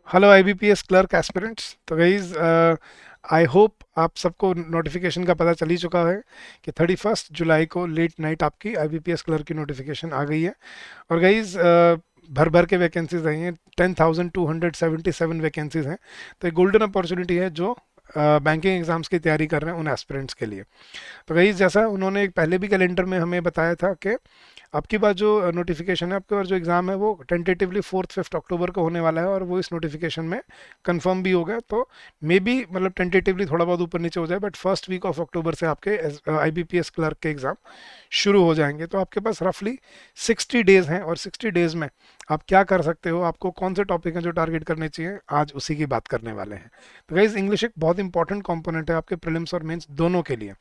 Hello IBPS clerk aspirants. तो guys I hope आप सबको नोटिफिकेशन का पता चल ही चुका है कि 31 जुलाई को लेट नाइट आपकी आईबीपीएस क्लर्क की नोटिफिकेशन आ गई है। और गाइज भर भर के वैकेंसीज आई हैं, 10,277 वैकेंसीज हैं। तो एक गोल्डन अपॉर्चुनिटी है जो बैंकिंग एग्जाम्स की तैयारी कर रहे हैं उन एस्पिरेंट्स के लिए। तो गाइज जैसा उन्होंने एक पहले भी कैलेंडर में हमें बताया था कि आपकी बार जो नोटिफिकेशन है, आपके बार जो एग्ज़ाम है वो टेंटेटिवली 4-5 अक्टूबर को होने वाला है और वो इस नोटिफिकेशन में कंफर्म भी हो गया। तो मे बी मतलब टेंटेटिवली थोड़ा बहुत ऊपर नीचे हो जाए, but first week of October से आपके आईबीपीएस क्लर्क के एग्ज़ाम शुरू हो जाएंगे। तो आपके पास रफली 60 डेज हैं और 60 डेज में आप क्या कर सकते हो, आपको कौन से टॉपिक हैं जो टारगेट करने चाहिए, आज उसी की बात करने वाले हैं। तो गाइज इंग्लिश एक बहुत इंपॉर्टेंट कंपोनेंट है आपके प्रीलिम्स और मेंस दोनों के लिए।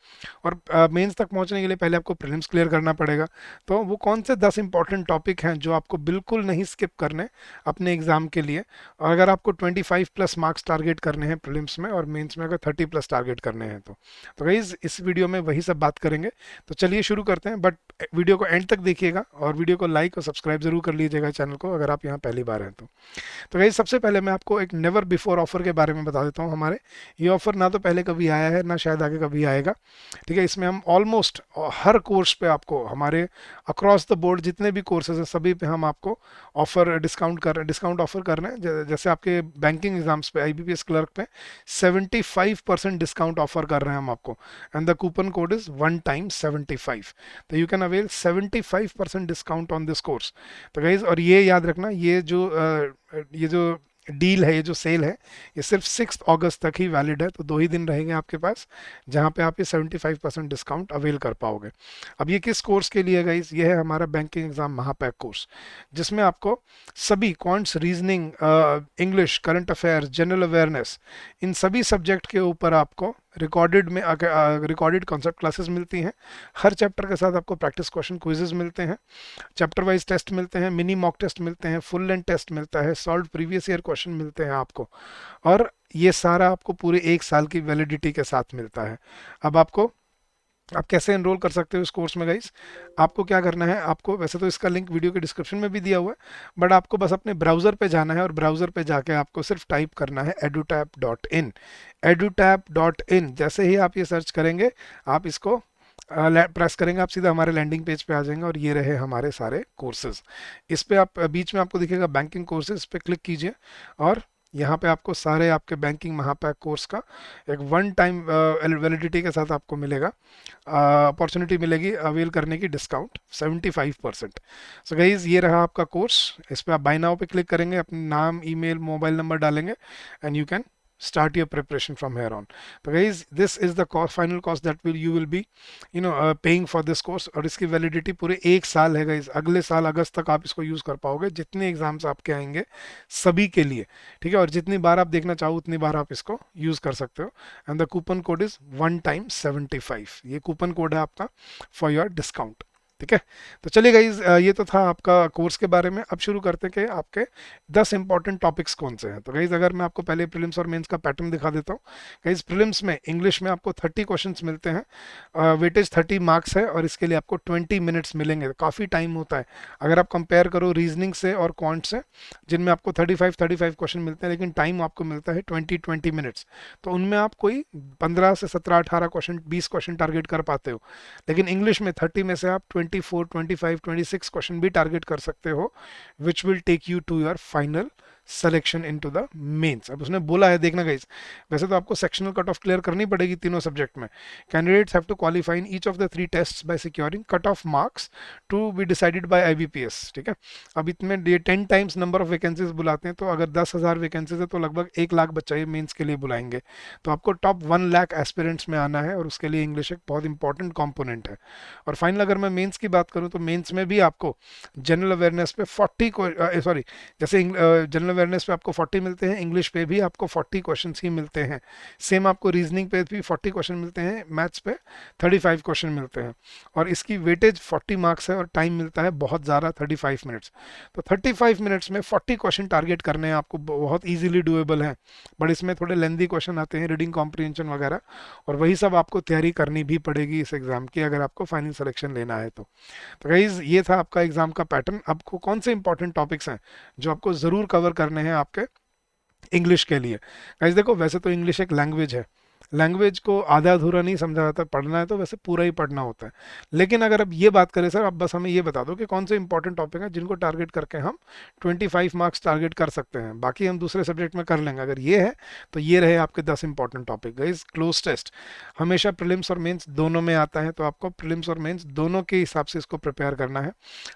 और मेंस तक पहुंचने के लिए पहले आपको प्रीलिम्स क्लियर करना पड़ेगा। तो वो कौन से 10 इंपॉर्टेंट टॉपिक हैं जो आपको बिल्कुल नहीं स्किप करने अपने एग्जाम के लिए। और अगर आपको 25+ मार्क्स टारगेट करने हैं प्रीलिम्स में और मेंस में अगर 30+ टारगेट करने हैं तो गाइज इस वीडियो में वही सब बात करेंगे। तो चलिए शुरू करते हैं, बट वीडियो को एंड तक देखिएगा और वीडियो को लाइक और सब्सक्राइब जरूर कर लीजिएगा चैनल को, अगर आप यहाँ पहली बार हैं तो गाइस सबसे पहले मैं आपको एक नेवर बिफोर ऑफर के बारे में बता देता हूँ। हमारे ये ऑफर ना तो पहले कभी आया है ना शायद आगे कभी आएगा। ठीक है, इसमें हम ऑलमोस्ट हर कोर्स पे आपको हमारे अक्रॉस द बोर्ड जितने भी कोर्सेज हैं सभी पे हम आपको ऑफर डिस्काउंट ऑफर कर रहे हैं। जैसे आपके बैंकिंग एग्जाम्स पे आईबीपीएस क्लर्क पे 75% डिस्काउंट ऑफर कर रहे हैं हम आपको। And the coupon code is one time 75। तो you can avail 75% discount on this course. तो गाइज और ये याद रखना, ये जो डील है, ये जो सेल है, ये सिर्फ 6 अगस्त तक ही वैलिड है। तो 2 ही दिन रहेंगे आपके पास जहाँ पे आप ये 75% डिस्काउंट अवेल कर पाओगे। अब ये किस कोर्स के लिए गाइस, ये है हमारा बैंकिंग एग्जाम महापैक कोर्स, जिसमें आपको सभी quants, reasoning, English, current affairs, general awareness, इन सभी सब्जेक्ट के ऊपर आपको रिकॉर्डेड कॉन्सेप्ट क्लासेस मिलती हैं। हर चैप्टर के साथ आपको प्रैक्टिस क्वेश्चन क्विजेज मिलते हैं, चैप्टर वाइज टेस्ट मिलते हैं, मिनी मॉक टेस्ट मिलते हैं, फुल लेंथ टेस्ट मिलता है, सॉल्व प्रीवियस ईयर क्वेश्चन मिलते हैं आपको। और ये सारा आपको पूरे 1 साल की वैलिडिटी के साथ मिलता है। अब आप कैसे एनरोल कर सकते हो इस कोर्स में गाइस? आपको क्या करना है, आपको वैसे तो इसका लिंक वीडियो के डिस्क्रिप्शन में भी दिया हुआ है, बट आपको बस अपने ब्राउज़र पे जाना है और ब्राउज़र पे जाके आपको सिर्फ टाइप करना है edutap.in। edutap.in जैसे ही आप ये सर्च करेंगे, आप इसको प्रेस करेंगे, आप सीधा हमारे लैंडिंग पेज पे आ जाएंगे और ये रहे हमारे सारे कोर्सेज। इस पे आप बीच में आपको दिखेगा बैंकिंग कोर्सेज, इस पे क्लिक कीजिए और यहाँ पे आपको सारे आपके बैंकिंग महापैक कोर्स का एक वन टाइम वैलिडिटी के साथ आपको मिलेगा, अपॉर्चुनिटी मिलेगी अवेल करने की, डिस्काउंट 75%। सो गाइज ये रहा आपका कोर्स। इस पे आप बाय नाउ पे क्लिक करेंगे, अपना नाम, ईमेल, मोबाइल नंबर डालेंगे and you can start your preparation from here on. So guys, this is the cost, final cost that you will be paying for this course। और इसकी validity पूरे 1 साल है गाइज, अगले साल अगस्त तक आप इसको यूज कर पाओगे, जितने एग्जाम्स आपके आएंगे सभी के लिए। ठीक है, और जितनी बार आप देखना चाहो उतनी बार आप इसको यूज कर सकते हो। And the coupon code is one time 75। ये कूपन कोड है आपका फॉर योर डिस्काउंट। ठीक है, तो चलिए गाइज ये तो था आपका कोर्स के बारे में। अब शुरू करते हैं कि आपके 10 इंपॉर्टेंट टॉपिक्स कौन से हैं। तो गाइज अगर मैं आपको पहले प्रीलिम्स और मेंस का पैटर्न दिखा देता हूँ। गाइज प्रीलिम्स में इंग्लिश में आपको 30 क्वेश्चंस मिलते हैं, वेटेज 30 मार्क्स है और इसके लिए आपको 20 मिनट्स मिलेंगे। काफ़ी टाइम होता है अगर आप कंपेयर करो रीजनिंग से और क्वांट से, जिनमें आपको 35 क्वेश्चन मिलते हैं लेकिन टाइम आपको मिलता है 20 मिनट्स। तो उनमें आप कोई 15 से 17, 18 क्वेश्चन, 20 क्वेश्चन टारगेट कर पाते हो। लेकिन इंग्लिश में 30 में से आप 24, 25, 26 क्वेश्चन भी टारगेट कर सकते हो, which will take you to your final selection into the mains. अब उसने बोला है, देखना गाइस, वैसे तो आपको सेक्शनल कट ऑफ क्लियर करनी पड़ेगी तीनों सब्जेक्ट में। Candidates have to qualify in each of the 3 tests by securing cut off marks to be decided by IBPS. ठीक है, अब इतने ये 10 टाइम्स नंबर ऑफ वैकेंसीज बुलाते हैं, तो अगर 10,000 वैकेंसीज है तो लगभग 1 लाख बच्चा ये मेंस के लिए बुलाएंगे। तो आपको टॉप 1 लाख एस्पिरेंट्स में आना है और उसके लिए इंग्लिश एक बहुत इंपॉर्टेंट कॉम्पोनेंट है। और फाइनल अगर मैं मेंस की बात करूं तो मेंस में भी आपको जनरल अवेयरनेस पे 40 को सॉरी, जैसे जनरल अवेयरनेस पे आपको 40 मिलते हैं, इंग्लिश पे भी आपको 40 क्वेश्चन ही मिलते हैं। सेम आपको रीजनिंग पे भी 40 क्वेश्चन मिलते हैं, मैथ्स पे 35 क्वेश्चन मिलते हैं। और इसकी वेटेज 40 मार्क्स है और टाइम मिलता है बहुत ज़्यादा, 35 मिनट्स। तो 35 मिनट्स में 40 क्वेश्चन टारगेट करने हैं आपको, बहुत ईजिली डुएबल है। बट इसमें थोड़े लेंदी क्वेश्चन आते हैं, रीडिंग कॉम्प्रीहेंशन वगैरह, और वही सब आपको तैयारी करनी भी पड़ेगी इस एग्ज़ाम की अगर आपको फाइनल सिलेक्शन लेना है तो गाइज ये था आपका एग्जाम का पैटर्न। आपको कौन से इंपॉर्टेंट टॉपिक्स हैं जो आपको ज़रूर कवर करने हैं आपके इंग्लिश के लिए। गाइस देखो, वैसे तो इंग्लिश एक लैंग्वेज है, लैंग्वेज को आधा अधूरा नहीं समझा जाता, पढ़ना है तो वैसे पूरा ही पढ़ना होता है। लेकिन अगर अब ये बात करें सर, अब बस हमें ये बता दो कि कौन से इंपॉर्टेंट टॉपिक हैं जिनको टारगेट करके हम 25 मार्क्स टारगेट कर सकते हैं, बाकी हम दूसरे सब्जेक्ट में कर लेंगे। अगर ये है तो ये रहे आपके 10 important topic. Guys close test हमेशा प्रीलिम्स और मेंस दोनों में आता है, तो आपको प्रीलिम्स और मेंस दोनों के हिसाब से इसको प्रिपेयर करना है।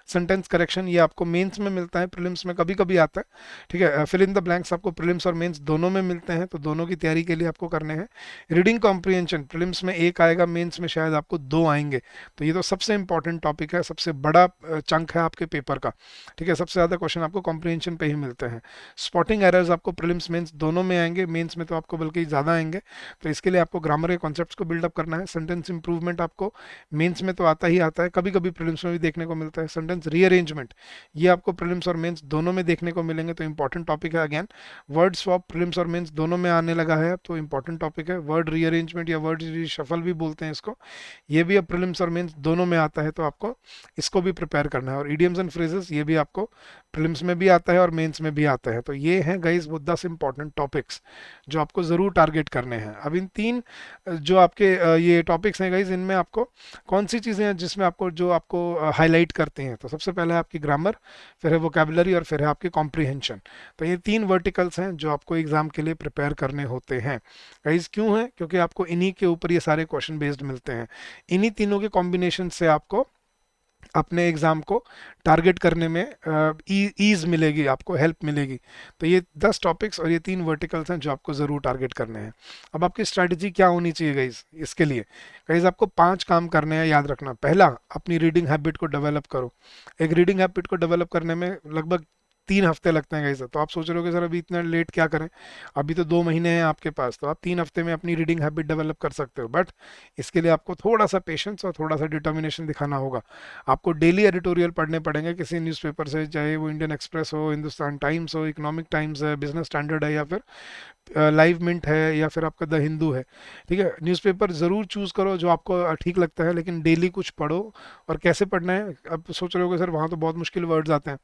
सेंटेंस करेक्शन ये आपको मेंस में मिलता है, प्रीलिम्स में कभी कभी आता है, ठीक है। फिल इन द ब्लैंक्स आपको प्रीलिम्स और मेंस दोनों में मिलते हैं, तो दोनों की तैयारी के लिए आपको करने हैं। रीडिंग कॉम्प्रिहेंशन प्रीलिम्स में एक आएगा, मेंस में शायद आपको दो आएंगे, तो ये तो सबसे इंपॉर्टेंट टॉपिक है, सबसे बड़ा चंक है आपके पेपर का, ठीक है। सबसे ज़्यादा क्वेश्चन आपको कॉम्प्रिहेंशन पे ही मिलते हैं। स्पॉटिंग एरर्स आपको प्रीलिम्स मेंस दोनों में आएंगे, मेंस में तो आपको बल्कि ज़्यादा आएंगे, तो इसके लिए आपको ग्रामर के कॉन्सेप्ट्स को बिल्डअप करना है। सेंटेंस इंप्रूवमेंट आपको मेंस में तो आता ही आता है, कभी कभी प्रीलिम्स में भी देखने को मिलता है। सेंटेंस रीअरेंजमेंट ये आपको प्रीलिम्स और मेंस दोनों में देखने को मिलेंगे, तो इंपॉर्टेंट टॉपिक है। अगेन वर्ड स्वैप प्रीलिम्स और मेंस दोनों में आने लगा है, तो इंपॉर्टेंट टॉपिक है। वर्ड रीअरेंजमेंट या वर्ड शफल भी बोलते हैं इसको, ये भी अब प्रीलिम्स और मेंस दोनों में आता है, तो आपको इसको भी प्रिपेयर करना है। और इडियम्स एंड फ्रेजेस ये भी आपको प्रीलिम्स में भी आता है और मेंस में भी आता है। तो ये हैं गाइस वो 10 इंपॉर्टेंट टॉपिक्स जो आपको ज़रूर टारगेट करने हैं। अब इन तीन जो आपके ये टॉपिक्स हैं गाइस, इनमें आपको कौन सी चीज़ें हैं जिसमें आपको जो आपको हाईलाइट करते हैं, तो सबसे पहले है आपकी ग्रामर, फिर है वोकेबलरी और फिर है आपकी कॉम्प्रीहेंशन। तो ये तीन वर्टिकल्स हैं जो आपको एग्जाम के लिए प्रिपेयर करने होते हैं। गाइस क्यों है? क्योंकि आपको इन्हीं के ऊपर ये सारे क्वेश्चन बेस्ड मिलते हैं, इन्हीं तीनों के कॉम्बिनेशन से आपको अपने एग्ज़ाम को टारगेट करने में ईज मिलेगी, आपको हेल्प मिलेगी। तो ये 10 टॉपिक्स और ये तीन वर्टिकल्स हैं जो आपको ज़रूर टारगेट करने हैं। अब आपकी स्ट्रैटेजी क्या होनी चाहिए गाइज इसके लिए? गाइज आपको 5 काम करने हैं, याद रखना। पहला, अपनी रीडिंग हैबिट को डेवलप करो। एक रीडिंग हैबिट को डेवलप करने में लगभग 3 हफ्ते लगते हैं गाइस। तो आप सोच रहे हो कि सर अभी इतना लेट क्या करें, अभी तो 2 महीने हैं आपके पास, तो आप 3 हफ्ते में अपनी रीडिंग हैबिट डेवलप कर सकते हो। बट इसके लिए आपको थोड़ा सा पेशेंस और थोड़ा सा डिटर्मिनेशन दिखाना होगा। आपको डेली एडिटोरियल पढ़ने पड़ेंगे किसी न्यूज़पेपर से, चाहे वो इंडियन एक्सप्रेस हो, हिंदुस्तान टाइम्स हो, इकोनॉमिक टाइम्स है, बिजनेस स्टैंडर्ड है, या फिर लाइव मिंट है, या फिर आपका द हिंदू है, ठीक है। न्यूज़पेपर ज़रूर चूज़ करो जो आपको ठीक लगता है, लेकिन डेली कुछ पढ़ो। और कैसे पढ़ना है? अब सोच रहे हो कि सर वहाँ तो बहुत मुश्किल वर्ड्स आते हैं।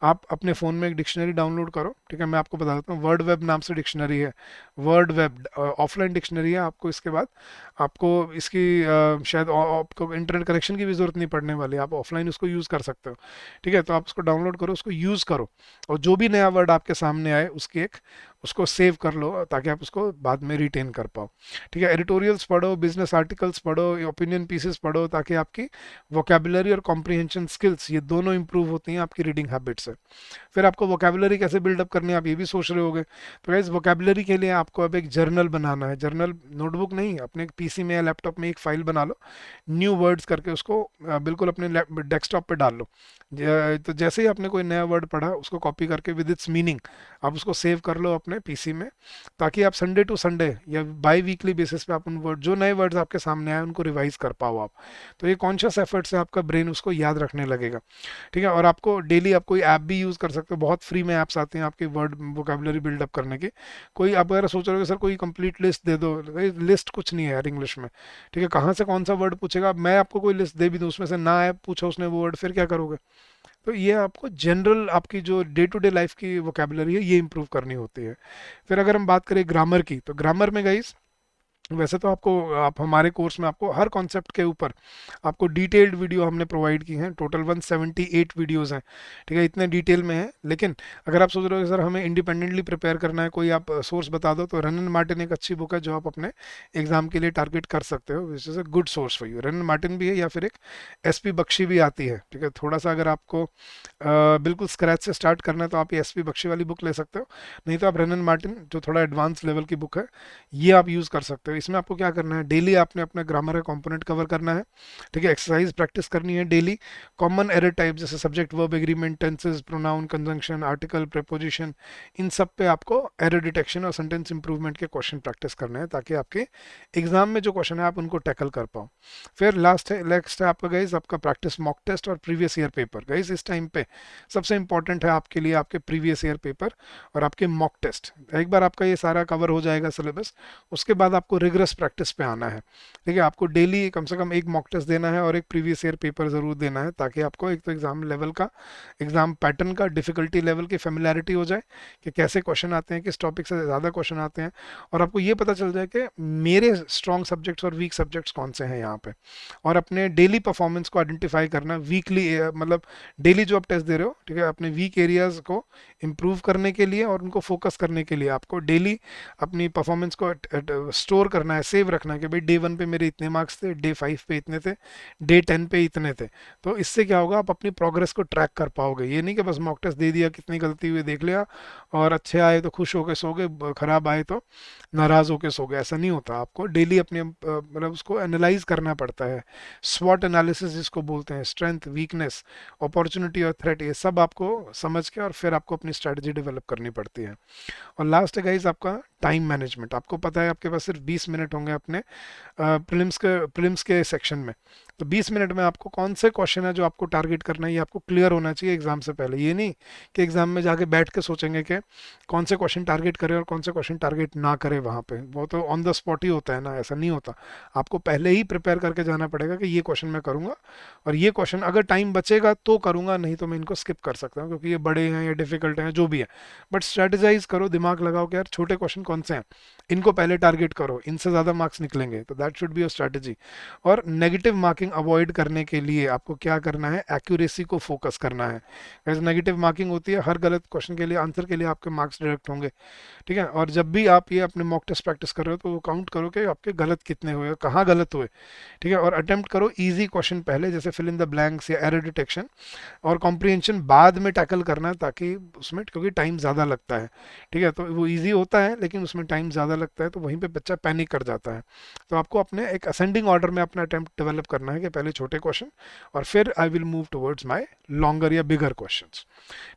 आप अपने फ़ोन में एक डिक्शनरी डाउनलोड करो, ठीक है। मैं आपको बता देता हूँ, वर्ड वेब नाम से डिक्शनरी है। वर्ड वेब ऑफलाइन डिक्शनरी है। आपको इसके बाद आपको इसकी शायद आपको इंटरनेट कनेक्शन की भी ज़रूरत नहीं पड़ने वाली, आप ऑफलाइन उसको यूज़ कर सकते हो, ठीक है। तो आप उसको डाउनलोड करो, उसको यूज़ करो, और जो भी नया वर्ड आपके सामने आए उसकी एक उसको सेव कर लो, ताकि आप उसको बाद में रिटेन कर पाओ, ठीक है। एडिटोरियल्स पढ़ो, बिजनेस आर्टिकल्स पढ़ो, ओपिनियन पीसेस पढ़ो, ताकि आपकी वोकेबलरी और कॉम्प्रिहेंशन स्किल्स ये दोनों इंप्रूव होती हैं आपकी रीडिंग हैबिट से। फिर आपको वोकेबलरी कैसे बिल्डअप करनी है, आप ये भी सोच रहे होगे। तो गाइस वोकेबलरी के लिए आपको अब एक जर्नल बनाना है। जर्नल नोटबुक नहीं, अपने पीसी में या लैपटॉप में एक फाइल बना लो, न्यू वर्ड्स करके उसको बिल्कुल अपने डेस्कटॉप पे डाल लो। तो जैसे ही आपने कोई नया वर्ड पढ़ा, उसको कॉपी करके विद इट्स मीनिंग आप उसको सेव कर लो अपने पीसी में, ताकि आप संडे टू संडे या बाई वीकली बेसिस पे आप उन वर्ड, जो नए वर्ड्स आपके सामने आए, उनको रिवाइज कर पाओ आप। तो ये कॉन्शियस एफर्ट से आपका ब्रेन उसको याद रखने लगेगा, ठीक है। और आपको डेली आप कोई ऐप भी यूज़ कर सकते हो, बहुत फ्री में ऐप्स आते हैं आपके वर्ड वोकेबलरी बिल्डअप करने की। कोई आप अगर सोच रहे हो सर कोई कंप्लीट लिस्ट दे दो, लिस्ट कुछ नहीं है यार इंग्लिश में, ठीक है। कहाँ से कौन सा वर्ड पूछेगा? मैं आपको कोई लिस्ट दे भी दूँ, उसमें से ना आए, पूछा उसने वो वर्ड, फिर क्या करोगे? तो ये आपको जनरल आपकी जो डे टू डे लाइफ की वोकेबलरी है ये इंप्रूव करनी होती है। फिर अगर हम बात करें ग्रामर की, तो ग्रामर में गाइस वैसे तो आपको, आप हमारे कोर्स में आपको हर कॉन्सेप्ट के ऊपर आपको डिटेल्ड वीडियो हमने प्रोवाइड की हैं। टोटल 178 वीडियोस हैं, ठीक है। इतने डिटेल में है। लेकिन अगर आप सोच रहे हो कि सर हमें इंडिपेंडेंटली प्रिपेयर करना है, कोई आप सोर्स बता दो, तो रन एंड मार्टिन एक अच्छी बुक है जो आप अपने एग्जाम के लिए टारगेट कर सकते हो, which is a good source for you. Run and Martin भी है, या फिर एक एसपी बख्शी भी आती है, ठीक है। थोड़ा सा अगर आपको बिल्कुल स्क्रैच से स्टार्ट करना है, तो आप ये एसपी बख्शी वाली बुक ले सकते हो। नहीं तो आप रन एंड मार्टिन, जो थोड़ा एडवांस लेवल की बुक है, ये आप यूज़ कर सकते हो। इसमें आपको क्या करना है, डेली आपने अपना ग्रामर का कंपोनेंट कवर करना है, ठीक है। एक्सरसाइज प्रैक्टिस करनी है डेली। कॉमन एरर टाइप जैसे subject verb agreement, tenses, pronoun, conjunction, article, preposition, इन सब पे आपको एरर डिटेक्शन और सेंटेंस इंप्रूवमेंट के क्वेश्चन प्रैक्टिस करने हैं, ताकि आपके एग्जाम में जो क्वेश्चन है आप उनको टैकल कर पाओ। फिर नेक्स्ट है आपका गाइज आपका प्रैक्टिस मॉक टेस्ट और प्रीवियस ईयर पेपर। गाइज इस टाइम पे सबसे इंपॉर्टेंट है आपके लिए आपके प्रीवियस ईयर पेपर और आपके मॉक टेस्ट। एक बार आपका ये सारा कवर हो जाएगा सिलेबस, उसके बाद आपको रिगरस प्रैक्टिस पे आना है। ठीक है, आपको डेली कम से कम एक मॉक टेस्ट देना है और एक प्रीवियस ईयर पेपर ज़रूर देना है, ताकि आपको एक तो एग्ज़ाम लेवल का, एग्ज़ाम पैटर्न का, डिफ़िकल्टी लेवल की फेमिलैरिटी हो जाए कि कैसे क्वेश्चन आते हैं, किस टॉपिक से ज़्यादा क्वेश्चन आते हैं, और आपको ये पता चल जाए कि मेरे स्ट्रॉन्ग सब्जेक्ट्स और वीक सब्जेक्ट्स कौन से हैं यहाँ पे। और अपने डेली परफॉर्मेंस को आइडेंटिफाई करना, वीकली मतलब डेली जो आप टेस्ट दे रहे हो, ठीक है, अपने वीक एरियाज़ को इम्प्रूव करने के लिए और उनको फोकस करने के लिए आपको डेली अपनी परफॉर्मेंस को स्टोर करना है, सेव रखना है कि भाई डे 1 पे मेरे इतने मार्क्स थे, डे 5 पे इतने थे, डे 10 पे इतने थे। तो इससे क्या होगा, आप अपनी प्रोग्रेस को ट्रैक कर पाओगे। ये नहीं कि बस मॉक टेस्ट दे दिया, कितनी गलती हुई देख लिया, और अच्छे आए तो खुश होके सो गए, खराब आए तो नाराज होके सो गए। ऐसा नहीं होता, आपको डेली अपने मतलब उसको एनालाइज करना पड़ता है। स्वॉट एनालिसिस जिसको बोलते हैं, स्ट्रेंथ, वीकनेस, अपॉर्चुनिटी और थ्रेट, ये सब आपको समझ के और फिर आपको अपनी स्ट्रेटजी डेवलप करनी पड़ती है। और लास्ट है गाइज आपका टाइम मैनेजमेंट। आपको पता है आपके पास सिर्फ 20 मिनट होंगे अपने प्रीलिम्स के सेक्शन में। तो 20 मिनट में आपको कौन से क्वेश्चन है जो आपको टारगेट करना है, ये आपको क्लियर होना चाहिए एग्जाम से पहले। ये नहीं कि एग्जाम में जाके बैठ के सोचेंगे कि कौन से क्वेश्चन टारगेट करें और कौन से क्वेश्चन टारगेट ना करें वहाँ पे, वो तो ऑन द स्पॉट ही होता है ना, ऐसा नहीं होता। आपको पहले ही प्रिपेयर करके जाना पड़ेगा कि ये क्वेश्चन मैं करूँगा, और ये क्वेश्चन अगर टाइम बचेगा तो करूँगा, नहीं तो मैं इनको स्किप कर सकता हूँ क्योंकि ये बड़े हैं या डिफिकल्ट हैं, जो भी है। बट स्ट्रेटेजाइज करो, दिमाग लगाओ कि यार छोटे क्वेश्चन कौन से हैं, इनको पहले टारगेट करो, इनसे ज़्यादा मार्क्स निकलेंगे। तो that should be your strategy. और नेगेटिव मार्किंग अवॉइड करने के लिए आपको क्या करना है, एक्यूरेसी को फोकस करना है। जैसे नेगेटिव मार्किंग होती है, हर गलत क्वेश्चन के लिए, आंसर के लिए आपके मार्क्स डिडक्ट होंगे। ठीक है, और जब भी आप ये अपने मॉक टेस्ट प्रैक्टिस कर रहे हो तो वो काउंट करो कि आपके गलत कितने हुए, कहाँ गलत हुए। ठीक है, और अटेम्प्ट करो इजी क्वेश्चन पहले, जैसे फिल इन द ब्लैंक्स या एरर डिटेक्शन, और कॉम्प्रिहेंशन बाद में टैकल करना है, ताकि उसमें, क्योंकि टाइम ज़्यादा लगता है। ठीक है, तो वो इजी होता है लेकिन उसमें टाइम ज़्यादा लगता है, तो वहीं पे बच्चा पैनिक कर जाता है। तो आपको अपने एक असेंडिंग ऑर्डर में अपना अटेम्प्ट डेवलप करना है कि पहले छोटे क्वेश्चन और फिर I will move towards my longer या बिगर क्वेश्चंस।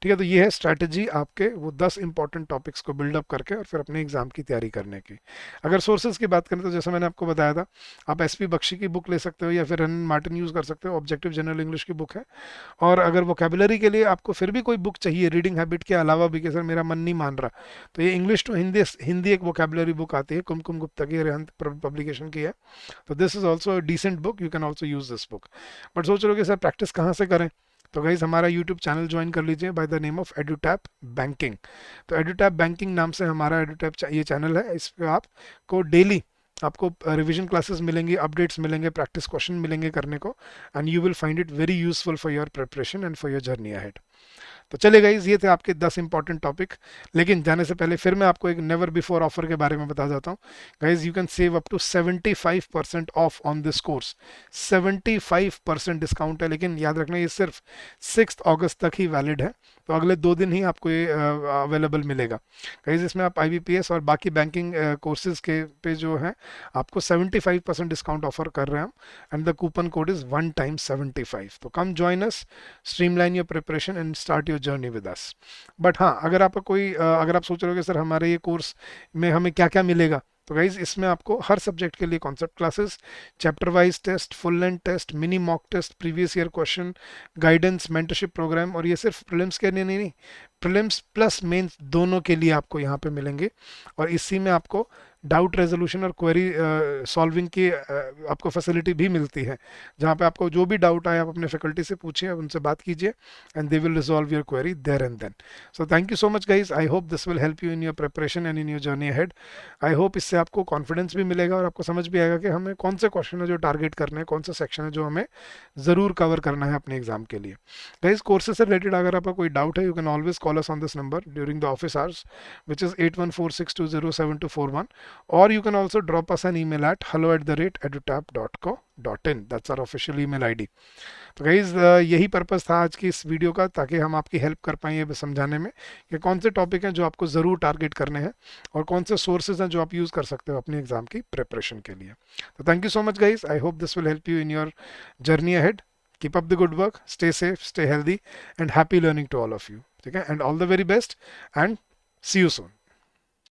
ठीक है, तो ये है स्ट्रैटेजी आपके वो 10 इंपॉर्टेंट टॉपिक्स को बिल्डअप करके और फिर अपने एग्जाम की तैयारी करने की। अगर सोर्सेज की बात करें तो जैसे मैंने आपको बताया था, आप एसपी बख्शी की बुक ले सकते हो या फिर रन मार्टिन यूज़ कर सकते हो, ऑब्जेक्टिव जनरल इंग्लिश की बुक है। और अगर वोकेबलरी के लिए आपको फिर भी कोई बुक चाहिए रीडिंग हैबिट के अलावा भी, कि सर मेरा मन नहीं मान रहा, तो ये इंग्लिश टू हिंदी हिंदी एक वोकेबलरी बुक आती है, कुमकुम गुप्ता की, रेहंत पब्लिकेशन की है। तो this is also a decent book, you can also use this book. But सोच रहे हो कि सर प्रैक्टिस कहाँ से करें, तो गाइज हमारा यूट्यूब चैनल ज्वाइन कर लीजिए by the name of एडुटैप banking. तो एडुटैप बैंकिंग नाम से हमारा एडुटैप ये चैनल है, इस पर आपको डेली आपको रिवीजन क्लासेस मिलेंगी, अपडेट्स मिलेंगे, प्रैक्टिस क्वेश्चन मिलेंगे करने को, and you will find it very useful for your preparation and for your journey ahead. तो चलिए गाइज, ये थे आपके 10 इंपॉर्टेंट टॉपिक। लेकिन जाने से पहले फिर मैं आपको एक नेवर बिफोर ऑफर के बारे में बता जाता हूँ। Guys you can save up to 75% off on this course. 75% discount है, लेकिन याद रखना ये सिर्फ 6 अगस्त तक ही वैलिड है, तो अगले 2 दिन ही आपको ये अवेलेबल मिलेगा। गाइज इसमें आप IBPS और बाकी बैंकिंग कोर्सेज के पे जो है आपको 75% डिस्काउंट ऑफर कर रहे हैं हम, and the coupon code is 1 times 75। तो come join us, streamline your preparation and start your journey with us. But हाँ, अगर आपका कोई अगर आप सोच रहे हो कि सर हमारे ये कोर्स में हमें क्या क्या मिलेगा, तो गाइज इसमें आपको हर सब्जेक्ट के लिए concept classes, chapter wise test, full length test, mini mock test, previous year question, guidance, mentorship program, और ये सिर्फ प्रीलिम्स के लिए नहीं, प्रीलिम्स प्लस मेंस दोनों के लिए आपको यहाँ पे मिलेंगे। और इसी में आपको डाउट रेजोल्यूशन और क्वेरी सॉल्विंग की आपको फैसिलिटी भी मिलती है, जहाँ पे आपको जो भी डाउट आए आप अपने फैकल्टी से पूछिए, उनसे बात कीजिए, and they will resolve your query there and then. So thank you so much guys, I hope this will help you in your preparation and in your journey ahead. I hope इससे आपको confidence भी मिलेगा और आपको समझ भी आएगा कि हमें कौन से क्वेश्चन है जो टारगेट करने हैं, कौन सा सेक्शन है जो हमें ज़रूर कवर करना है अपने एग्जाम के लिए। गाइज कोर्सेज से रिलेटेड अगर आपका कोई डाउट है, you can always call us on this number during the office hours, which is 8146207241, or you can also drop us an email at hello@edutap.co.in. That's our official email ID. तो guys यही purpose था आज की इस video का, ताकि हम आपकी हेल्प कर पाएँ ये समझाने में कि कौन से टॉपिक हैं जो आपको ज़रूर टारगेट करने हैं और कौन से सोर्सेज हैं जो आप यूज़ कर सकते हो अपनी एग्जाम की प्रिपरेशन के लिए। तो thank you so much guys, I hope this will help you in your journey ahead. Keep up the good work, stay safe, stay healthy, and happy learning to all of you. ठीक है, and all the very best, and see you soon.